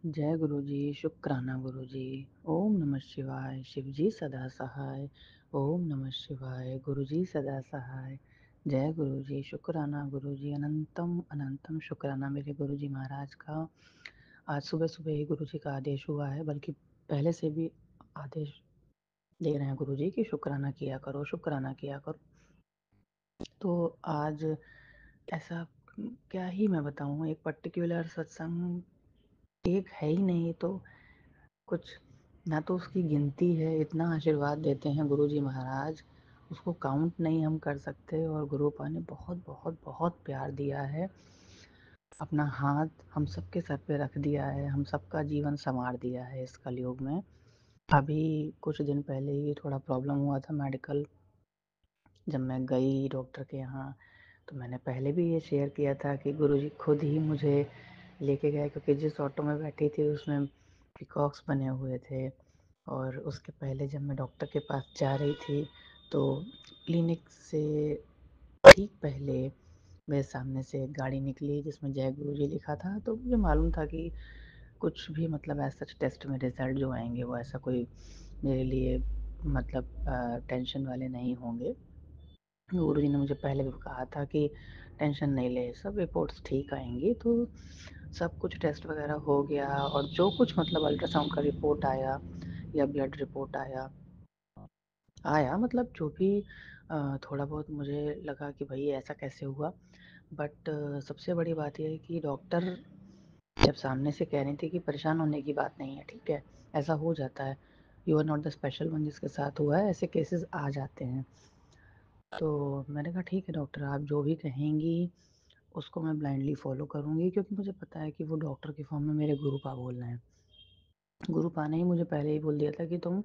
जय गुरु जी, शुक्राना गुरु जी। ओम नमः शिवाय, शिव जी सदा सहाय। ओम नमः शिवाय, गुरु जी सदा सहाय। जय गुरु जी, शुक्राना गुरु जी, अनंतम अनंतम शुक्राना मेरे गुरु जी महाराज का। आज सुबह सुबह ही गुरु जी का आदेश हुआ है, बल्कि पहले से भी आदेश दे रहे हैं गुरु जी कि शुक्राना किया करो, शुक्राना किया करो। तो आज ऐसा क्या ही मैं बताऊँ, एक पर्टिकुलर सत्संग एक है ही नहीं, तो कुछ ना तो उसकी गिनती है, इतना आशीर्वाद देते हैं गुरु जी महाराज, उसको काउंट नहीं हम कर सकते। और गुरुपा ने बहुत बहुत बहुत प्यार दिया है, अपना हाथ हम सबके सर पे रख दिया है, हम सबका जीवन संवार दिया है इस कलयुग में। अभी कुछ दिन पहले ही थोड़ा प्रॉब्लम हुआ था मेडिकल, जब मैं गई डॉक्टर के यहाँ। तो मैंने पहले भी ये शेयर किया था कि गुरु जी खुद ही मुझे लेके गए, क्योंकि जिस ऑटो में बैठी थी उसमें पिकॉक्स बने हुए थे। और उसके पहले जब मैं डॉक्टर के पास जा रही थी, तो क्लिनिक से ठीक पहले मेरे सामने से एक गाड़ी निकली जिसमें जय गुरु जी लिखा था। तो मुझे मालूम था कि कुछ भी मतलब ऐसा टेस्ट में रिज़ल्ट जो आएंगे वो ऐसा कोई मेरे लिए मतलब टेंशन वाले नहीं होंगे। गुरु जी ने मुझे पहले भी कहा था कि टेंशन नहीं ले, सब रिपोर्ट्स ठीक आएंगी। तो सब कुछ टेस्ट वगैरह हो गया, और जो कुछ मतलब अल्ट्रासाउंड का रिपोर्ट आया या ब्लड रिपोर्ट आया आया मतलब जो भी थोड़ा बहुत मुझे लगा कि भाई ऐसा कैसे हुआ। बट सबसे बड़ी बात यह है कि डॉक्टर जब सामने से कह रही थी कि परेशान होने की बात नहीं है, ठीक है, ऐसा हो जाता है, you are not the special one जिसके साथ हुआ है, ऐसे केसेस आ जाते हैं। तो मैंने कहा ठीक है डॉक्टर, आप जो भी कहेंगी उसको मैं ब्लाइंडली फॉलो करूँगी, क्योंकि मुझे पता है कि वो डॉक्टर के फॉर्म में मेरे गुरुपा बोल रहे हैं। गुरुपा ने ही मुझे पहले ही बोल दिया था कि तुम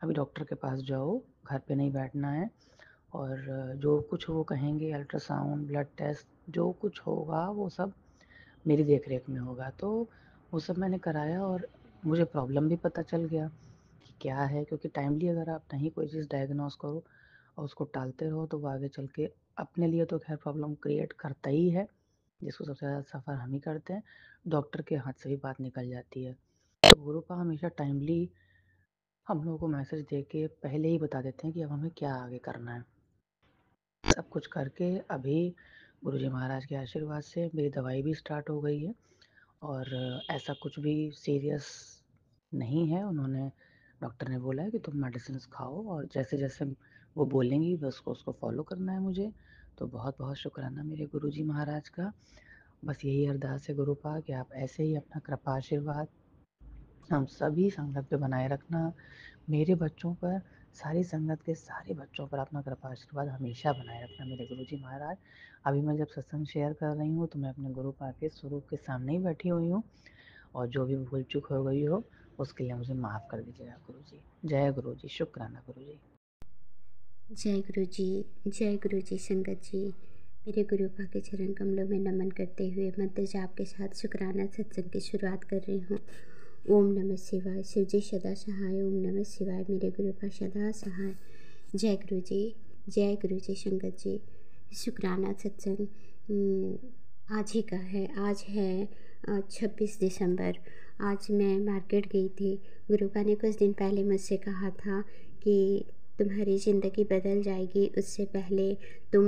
अभी डॉक्टर के पास जाओ, घर पे नहीं बैठना है। और जो कुछ वो कहेंगे, अल्ट्रासाउंड, ब्लड टेस्ट, जो कुछ होगा वो सब मेरी देख रेख में होगा। तो वो सब मैंने कराया, और मुझे प्रॉब्लम भी पता चल गया कि क्या है, क्योंकि टाइमली अगर आप नहीं कोई चीज़ डायग्नोस करो और उसको टालते रहो तो वो आगे चल के अपने लिए तो खैर प्रॉब्लम क्रिएट करता ही है, जिसको सबसे ज़्यादा सफ़र हम ही करते हैं। डॉक्टर के हाथ से भी बात निकल जाती है। तो गुरुपा हमेशा टाइमली हम लोगों को मैसेज दे के पहले ही बता देते हैं कि अब हमें क्या आगे करना है। सब कुछ करके अभी गुरुजी महाराज के आशीर्वाद से मेरी दवाई भी स्टार्ट हो गई है, और ऐसा कुछ भी सीरियस नहीं है। उन्होंने डॉक्टर ने बोला है कि तुम मेडिसिन खाओ, और जैसे जैसे वो बोलेंगी बस उसको उसको फॉलो करना है मुझे। तो बहुत बहुत शुक्राना मेरे गुरुजी महाराज का। बस यही अरदास है गुरुपा कि आप ऐसे ही अपना कृपा आशीर्वाद हम सभी संगत पे बनाए रखना, मेरे बच्चों पर, सारी संगत के सारे बच्चों पर अपना कृपा आशीर्वाद हमेशा बनाए रखना मेरे गुरुजी महाराज। अभी मैं जब सत्संग शेयर कर रही हूँ तो मैं अपने गुरुपा के स्वरूप के सामने ही बैठी हुई हूँ, और जो भी भूल चूक हो गई हो उसके लिए मुझे माफ़ कर दीजिएगा गुरु जी। जय गुरु जी, शुक्राना गुरु जी। जय गुरु जी। जय गुरु जी। संगत जी, मेरे गुरुपा के चरण कमलों में नमन करते हुए मंत्र जाप के साथ शुक्राना सत्संग की शुरुआत कर रही हूँ। ओम नमः शिवाय। शिव जी सदा सहाय। ओम नमः शिवाय। मेरे गुरुपा सदा सहाय। जय गुरु जी। जय गुरु जी। संगत जी, शुक्राना सत्संग आज ही का है। आज है 26 दिसंबर। आज मैं मार्केट गई थी। गुरुपा ने कुछ दिन पहले मुझसे कहा था कि तुम्हारी ज़िंदगी बदल जाएगी, उससे पहले तुम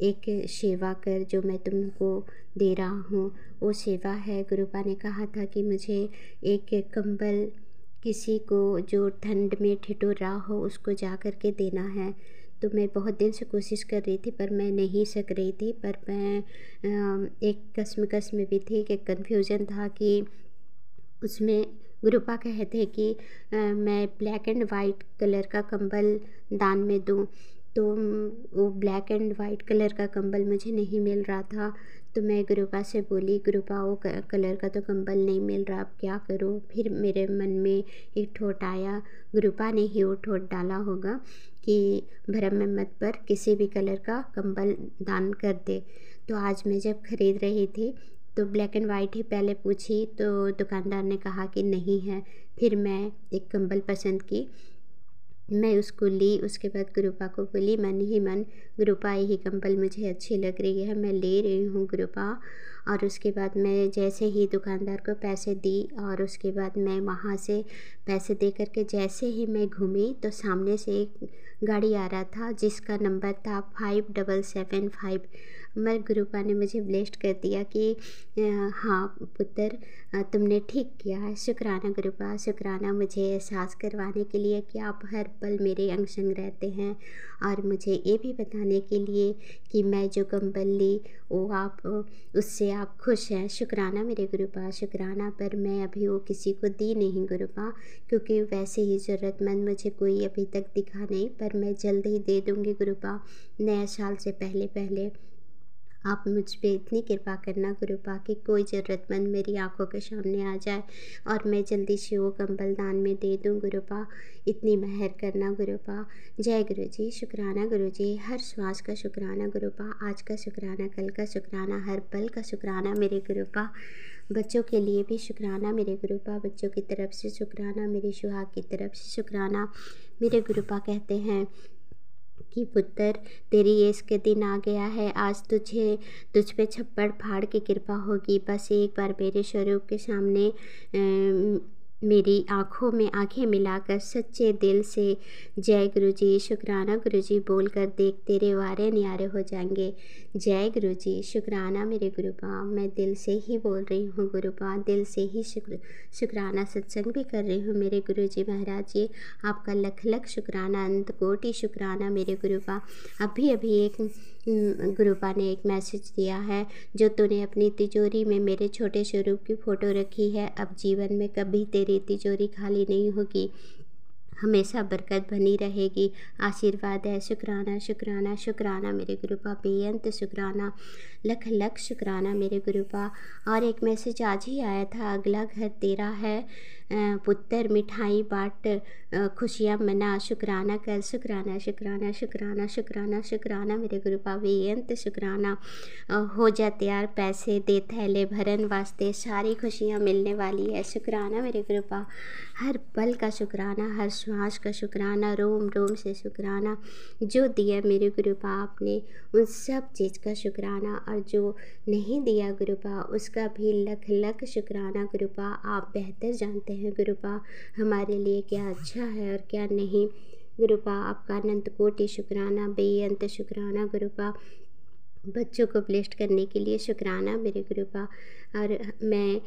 एक सेवा कर जो मैं तुमको दे रहा हूँ। वो सेवा है, गुरुपा ने कहा था कि मुझे एक कंबल किसी को जो ठंड में ठिठुर रहा हो उसको जा कर के देना है। तो मैं बहुत दिन से कोशिश कर रही थी पर मैं नहीं सक रही थी। पर मैं एक कश्मकश में भी थी कि कन्फ्यूज़न था कि उसमें गुरुपा कहते हैं कि मैं ब्लैक एंड वाइट कलर का कंबल दान में दूं। तो वो ब्लैक एंड वाइट कलर का कंबल मुझे नहीं मिल रहा था। तो मैं गुरुपा से बोली, गुरुपा वो कलर का तो कंबल नहीं मिल रहा, अब क्या करूं। फिर मेरे मन में एक थॉट आया, गुरुपा ने ही वो थॉट डाला होगा कि भरम में मत पर किसी भी कलर का कंबल दान कर दे। तो आज मैं जब खरीद रही थी तो ब्लैक एंड वाइट ही पहले पूछी, तो दुकानदार ने कहा कि नहीं है। फिर मैं एक कंबल पसंद की मैं उसको ली। उसके बाद गुरुपा को बोली मन ही मन, गुरुपा यही कंबल मुझे अच्छी लग रही है, मैं ले रही हूँ गुरुपा। और उसके बाद मैं जैसे ही दुकानदार को पैसे दी और उसके बाद मैं वहाँ से पैसे दे कर के जैसे ही मैं घूमी तो सामने से एक गाड़ी आ रहा था जिसका नंबर था 5775। मैं गुरुपा ने मुझे ब्लेस्ड कर दिया कि हाँ पुत्र, तुमने ठीक किया है। शुक्राना गुरुपा, शुक्राना मुझे एहसास करवाने के लिए कि आप हर पल मेरे अंग संग रहते हैं, और मुझे ये भी बताने के लिए कि मैं जो कंबल ली वो आप उससे आप खुश हैं। शुक्राना मेरे गुरुपा, शुक्राना। पर मैं अभी वो किसी को दी नहीं गुरुपा, क्योंकि वैसे ही ज़रूरतमंद मुझे कोई अभी तक दिखा नहीं, पर मैं जल्द ही दे दूँगी गुरुपा, नए साल से पहले पहले। आप मुझ पे इतनी कृपा करना गुरुपा कि कोई ज़रूरतमंद मेरी आंखों के सामने आ जाए और मैं जल्दी से वो कंबल दान में दे दूँ गुरुपा। इतनी मेहर करना गुरुपा। जय गुरु जी। शुक्राना गुरु जी, हर श्वास का शुक्राना गुरुपा, आज का शुक्राना, कल का शुक्राना, हर पल का शुक्राना मेरे गुरुपा। बच्चों के लिए भी शुक्राना मेरे गुरुपा, बच्चों की तरफ से शुक्राना, मेरी सुहाग की तरफ से शुक्राना। मेरे गुरुपा कहते हैं कि पुत्र, तेरी ऐश के दिन आ गया है, आज तुझ पे छप्पड़ फाड़ के कृपा होगी। बस एक बार मेरे स्वरूप के सामने मेरी आँखों में आँखें मिलाकर सच्चे दिल से जय गुरु जी, शुक्राना गुरु जी बोल कर देख, तेरे वारे न्यारे हो जाएंगे। जय गुरु जी। शुक्राना मेरे गुरुपा, मैं दिल से ही बोल रही हूँ गुरुपा, दिल से ही शुक्राना सत्संग भी कर रही हूँ मेरे गुरु जी महाराज जी। आपका लख लख शुक्राना, अनंत कोटि शुक्राना मेरे गुरुपा। अभी अभी एक गुरुपा ने एक मैसेज दिया है, जो तूने अपनी तिजोरी में मेरे छोटे स्वरूप की फ़ोटो रखी है, अब जीवन में कभी तेरी तिजोरी खाली नहीं होगी, हमेशा बरकत बनी रहेगी। आशीर्वाद है। शुक्राना शुक्राना शुक्राना मेरे गुरुपा, बेअंत शुक्राना, लख लख शुक्राना मेरे गुरुपा। और एक मैसेज आज ही आया था, अगला घर तेरा है पुत्र, मिठाई बांट, खुशियाँ मना, शुक्राना कर। शुक्राना शुक्राना शुक्राना शुक्राना शुक्राना मेरे गुरुपा, बेअंत शुक्राना। हो जा तैयार, पैसे दे थैले भरन वास्ते, सारी खुशियाँ मिलने वाली है। शुक्राना मेरे गुरुपा, हर पल का शुक्राना, हर श्वास का शुक्राना, रोम रोम से शुक्राना। जो दिया मेरे गुरुपा आपने, उन सब चीज़ का शुक्राना, और जो नहीं दिया गुरुपा उसका भी लख लख शुक्राना गुरुपा। आप बेहतर जानते हैं गुरुपा हमारे लिए क्या अच्छा है और क्या नहीं। गुरुपा आपका अनंत कोटि शुक्राना, बेअंत शुक्राना गुरुपा। बच्चों को ब्लेस्ड करने के लिए शुक्राना मेरे गुरुपा। और मैं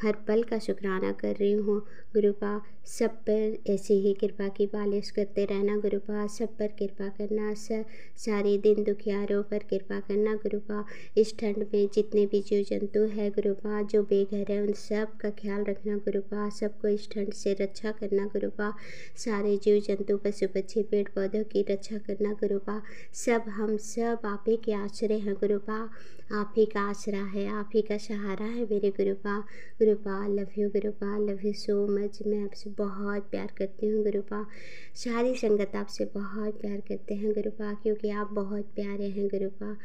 हर पल का शुक्राना कर रही हूँ गुरुपा। सब पर ऐसे ही कृपा की पालिश करते रहना गुरुपा, सब पर कृपा करना, सारे दिन दुखियारों पर कृपा करना गुरुपा। इस ठंड में जितने भी जीव जंतु है गुरुपा, जो बेघर है, उन सब का ख्याल रखना गुरुपा, सबको इस ठंड से रक्षा करना गुरुपा। सारे जीव जंतु, पशु पक्षी, पेड़ पौधों की रक्षा करना गुरुपा। हम सब आप ही के आश्रय हैं गुरुपा, आप ही का आसरा है, आप ही का सहारा है मेरे Gurupa. Gurupa love you Gurupa, love you so much. मैं आपसे बहुत प्यार करती हूँ गुरुपा। सारी संगत आपसे बहुत प्यार करते हैं गुरुपा, क्योंकि आप बहुत प्यारे हैं गुरुपा।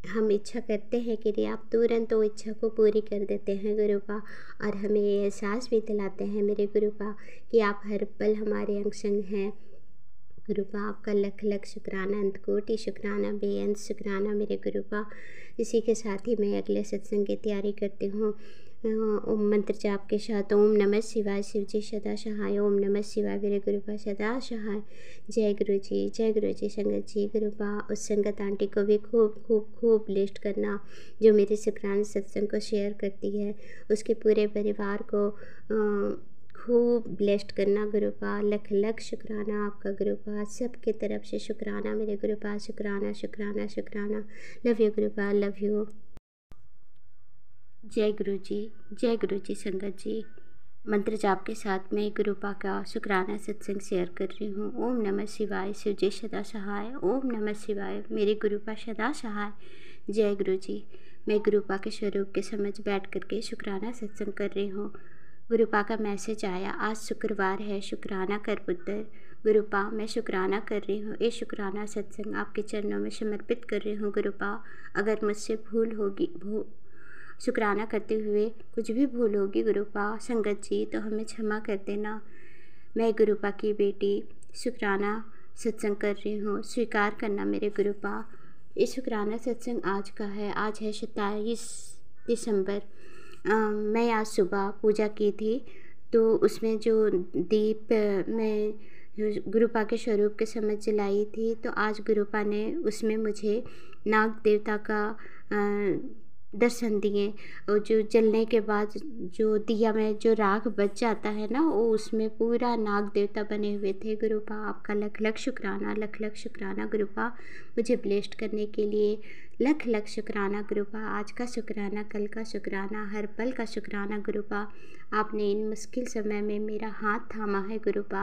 हम इच्छा करते हैं कि नहीं, आप तुरंत वो इच्छा को पूरी कर देते हैं गुरुपा, और हमें ये एहसास भी दिलाते हैं मेरे गुरुपा कि आप हर पल हमारे अंग संग हैं गुरुपा। आपका लख लख शुक्राना, अंत कोटि शुक्राना, बेअंत शुक्राना मेरे गुरुपा। इसी के साथ ही मैं अगले सत्संग की तैयारी करती हूँ। ओम मंत्र जाप के साथ ओम नमः शिवाय, शिव जी सदा सहाय, ओम नमः शिवाय मेरे गुरुपा सदा सहाय। जय गुरु जी, जय गुरु जी। संगत जी गुरुपा उस संगत आंटी को भी खूब खूब खूब ब्लेस्ड करना, जो मेरे शुक्राना सत्संग को शेयर करती है, उसके पूरे परिवार को खूब ब्लेस्ड करना गुरुपा। लख लख शुक्राना आपका गुरुपा, सबके तरफ से शुक्राना मेरे गुरुपा। शुक्राना शुक्राना शुक्राना। Love you Gurupa, love you. जय गुरु जी, जय गुरु जी। संगत जी मंत्र जाप के साथ मैं गुरुपा का शुक्राना सत्संग शेयर कर रही हूँ। ओम नमः शिवाय, शिव जी सदा सहाय, ओम नमः शिवाय मेरे गुरुपा सदा सहाय। जय गुरु जी। मैं गुरुपा के स्वरूप के समझ बैठ करके शुक्राना सत्संग कर रही हूँ। गुरुपा का मैसेज आया, आज शुक्रवार है, शुक्राना कर पुत्र। गुरुपा मैं शुक्राना कर रही हूँ, ये शुक्राना सत्संग आपके चरणों में समर्पित कर रही हूँ गुरुपा। अगर मुझसे भूल होगी, शुक्राना करते हुए कुछ भी भूल होगी गुरुपा संगत जी, तो हमें क्षमा कर देना। मैं गुरुपा की बेटी शुक्राना सत्संग कर रही हूँ, स्वीकार करना मेरे गुरुपा। ये शुक्राना सत्संग आज का है। आज है 27 दिसंबर। मैं आज सुबह पूजा की थी, तो उसमें जो दीप मैं गुरुपा के स्वरूप के समय जलाई थी, तो आज गुरुपा ने उसमें मुझे नाग देवता का दर्शन दिए। और जो जलने के बाद जो दिया में जो राख बच जाता है ना, वो उसमें पूरा नाग देवता बने हुए थे। गुरुपा आपका लख लख शुक्राना, लख लख शुक्राना गुरुपा, मुझे ब्लेस्ड करने के लिए लख लख शुक्राना गुरुपा। आज का शुक्राना, कल का शुक्राना, हर पल का शुक्राना गुरुपा। आपने इन मुश्किल समय में मेरा हाथ थामा है गुरुपा,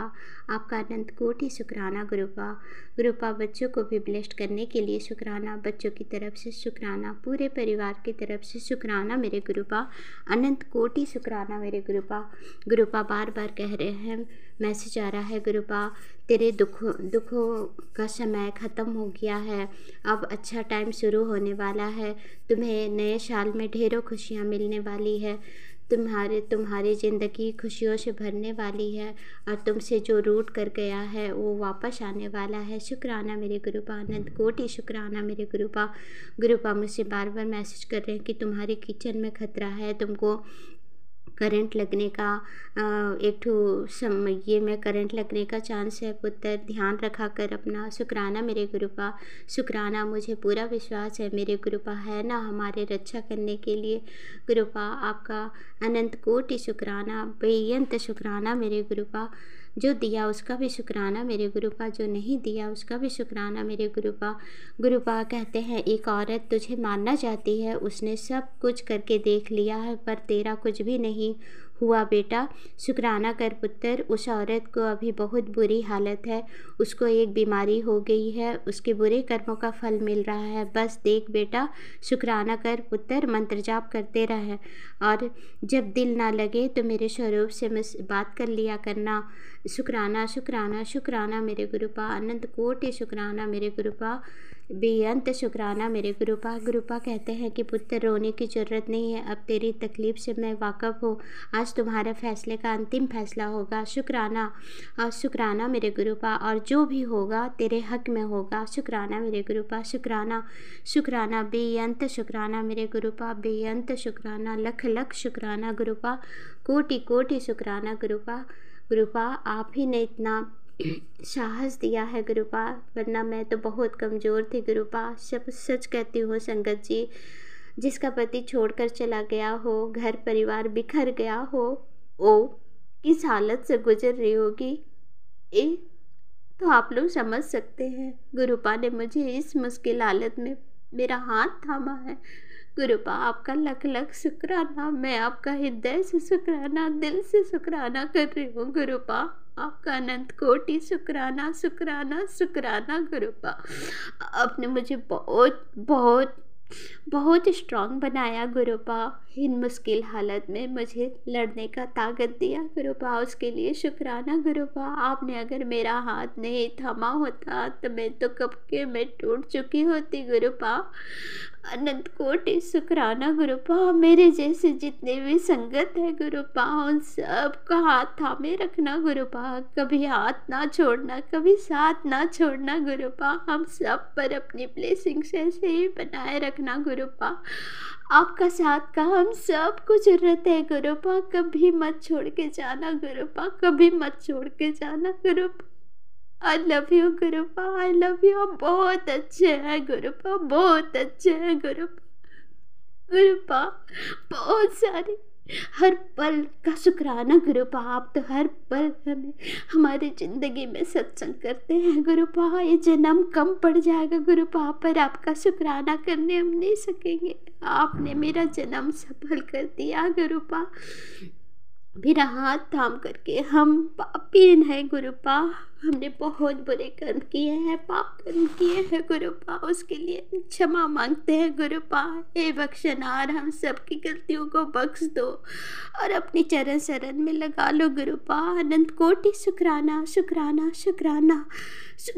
आपका अनंत कोटि शुक्राना गुरुपा। गुरुपा बच्चों को भी ब्लेस्ड करने के लिए शुक्राना, बच्चों की तरफ से शुक्राना, पूरे परिवार की तरफ से शुक्राना मेरे गुरुपा, अनंत कोटि शुक्राना मेरे गुरुपा। गुरुपा बार बार कह रहे हैं, मैसेज आ रहा है गुरुपा, तेरे दुखों का समय ख़त्म हो गया है, अब अच्छा टाइम शुरू होने वाला है, तुम्हें नए साल में ढेरों खुशियाँ मिलने वाली है, तुम्हारी ज़िंदगी खुशियों से भरने वाली है, और तुमसे जो रूठ कर गया है वो वापस आने वाला है। शुक्राना मेरे गुरुपा, अनंत कोटि शुक्राना मेरे गुरुपा। गुरुपा मुझसे बार बार मैसेज कर रहे हैं कि तुम्हारे किचन में खतरा है, तुमको करंट लगने का एक ठो समय में करंट लगने का चांस है पुत्र, ध्यान रखा कर अपना। शुक्राना मेरे गुरुपा, शुक्राना, मुझे पूरा विश्वास है मेरे गुरुपा है ना हमारे रक्षा करने के लिए। गुरुपा आपका अनंत कोटि शुक्राना, बेअंत शुक्राना मेरे गुरुपा। जो दिया उसका भी शुक्राना मेरे गुरुपा, जो नहीं दिया उसका भी शुक्राना मेरे गुरुपा। गुरुपा कहते हैं, एक औरत तुझे मारना चाहती है, उसने सब कुछ करके देख लिया है पर तेरा कुछ भी नहीं हुआ बेटा। शुक्राना कर पुत्र, उस औरत को अभी बहुत बुरी हालत है, उसको एक बीमारी हो गई है, उसके बुरे कर्मों का फल मिल रहा है। बस देख बेटा, शुक्राना कर पुत्र, मंत्र जाप करते रहे, और जब दिल ना लगे तो मेरे स्वरूप से बात कर लिया करना। शुक्राना शुक्राना शुक्राना मेरे गुरुपा, अनंत कोटि शुक्राना मेरे गुरुपा, बेअंत शुक्राना मेरे गुरुपा। गुरुपा कहते हैं कि पुत्र रोने की ज़रूरत नहीं है, अब तेरी तकलीफ़ से मैं वाक़फ़ हूँ, आज तुम्हारे फैसले का अंतिम फैसला होगा। शुक्राना और शुक्राना मेरे गुरुपा, और जो भी होगा तेरे हक में होगा। शुक्राना मेरे गुरुपा, शुक्राना शुक्राना, बेअंत शुक्राना मेरे गुरुपा, बेअंत शुक्राना, लख लख शुक्राना गुरुपा, कोटि कोटि शुक्राना गुरुपा। गुरुपा आप ही ने इतना साहस दिया है गुरुपा, वरना मैं तो बहुत कमज़ोर थी गुरुपा। सब सच कहती हूँ संगत जी, जिसका पति छोड़कर चला गया हो, घर परिवार बिखर गया हो, वो किस हालत से गुजर रही होगी ये तो आप लोग समझ सकते हैं। गुरुपा ने मुझे इस मुश्किल हालत में मेरा हाथ थामा है। गुरुपा आपका लख लख शुक्राना, मैं आपका हृदय से शुक्राना, दिल से शुक्राना कर रही हूँ गुरुपा। आपका अनंत कोटि शुक्राना शुक्राना शुक्राना गुरुपा। आपने मुझे बहुत बहुत बहुत स्ट्रांग बनाया गुरुपा, इन मुश्किल हालत में मुझे लड़ने का ताकत दिया गुरुपा, उसके लिए शुक्राना गुरुपा। आपने अगर मेरा हाथ नहीं थामा होता तो मैं तो कब के मैं टूट चुकी होती गुरुपा। अनंत कोटि शुक्राना गुरुपा, मेरे जैसे जितने भी संगत है गुरुपा, उन सब का हाथ थामे रखना गुरुपा, कभी हाथ ना छोड़ना, कभी साथ ना छोड़ना गुरुपा। हम सब पर अपनी ब्लेसिंग्स ऐसे ही बनाए रखना गुरुपा। आपका साथ का हम सब को जरूरत है गुरुपा, कभी मत छोड़ के जाना गुरुपा, कभी मत छोड़ के जाना Gurupa. I love you Gurupa, I love you. आप बहुत अच्छे हैं गुरुपा, बहुत अच्छे हैं गुरुपा। गुरुपा बहुत सारे हर पल का शुक्राना गुरुपा, आप तो हर पल हमें हमारी ज़िंदगी में सत्संग करते हैं गुरुपा। ये जन्म कम पड़ जाएगा गुरुपा, पर आपका शुक्राना करने हम नहीं सकेंगे। आपने मेरा जन्म सफल कर दिया गुरुपा, मेरा हाथ थाम करके। हम पापी हैं गुरुपा, हमने बहुत बुरे कर्म किए हैं, पाप कर्म किए हैं गुरुपा, उसके लिए क्षमा मांगते हैं गुरुपा। हे बख्शनार, हम सबकी गलतियों को बख्श दो और अपनी चरण शरण में लगा लो गुरुपा। अनंत कोटि शुक्राना शुक्राना शुक्राना,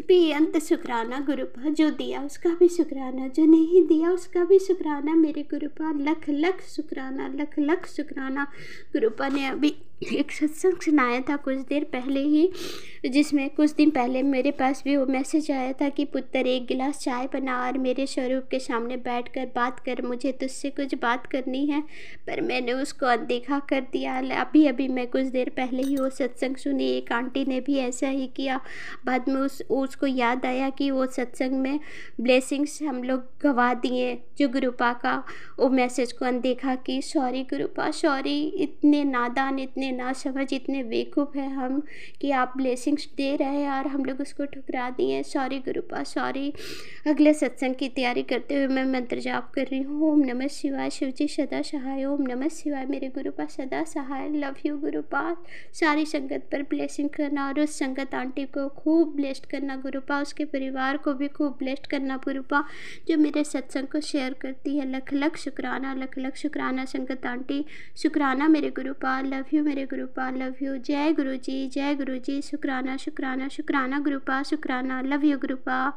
बेअंत शुक्राना गुरुपा। जो दिया उसका भी शुक्राना, जो नहीं दिया उसका भी शुक्राना मेरे गुरुपा। लख लख शुक्राना, लख लख शुक्राना। गुरुपा ने अभी अभी एक सत्संग सुनाया था कुछ देर पहले ही, जिसमें कुछ दिन पहले मेरे पास भी वो मैसेज आया था कि पुत्र एक गिलास चाय बना और मेरे स्वरूप के सामने बैठकर बात कर, मुझे तुझसे कुछ बात करनी है। पर मैंने उसको अनदेखा कर दिया। अभी अभी मैं कुछ देर पहले ही वो सत्संग सुनी, एक आंटी ने भी ऐसा ही किया। बाद में उसको याद आया कि वो सत्संग में ब्लेसिंग्स हम लोग गवा दिए जो गुरुपा का, वो मैसेज को अनदेखा की। सॉरी गुरुपा, सॉरी, इतने नादान, इतने नासमझ, इतने बेवकूफ़ हैं हम कि आप ब्लेसिंग्स दे रहे हैं और हम लोग उसको ठुकरा दिए। Sorry गुरुपा, sorry. अगले सत्संग की तैयारी करते हुए मैं मंत्र जाप कर रही हूँ। ओम नमः शिवाय, शिवजी सदा सहाय। ओम नमः शिवाय, मेरे गुरुपा सदा सहाय। Love you गुरुपा। सारी संगत पर ब्लेसिंग करना और उस संगत आंटी को खूब ब्लेस्ड करना गुरुपा, उसके परिवार को भी खूब ब्लेस्ड करना गुरुपा, जो मेरे सत्संग को शेयर करती है। लख लख शुक्राना, लख लख शुक्राना संगत आंटी, शुक्राना मेरे गुरुपा। लव यू मेरे गुरुपा, लव यू। जय गुरु जी, जय गुरु जी। शुक्राना शुक्राना शुक्राना गुरुपा, शुक्राना। Love you गुरुपा।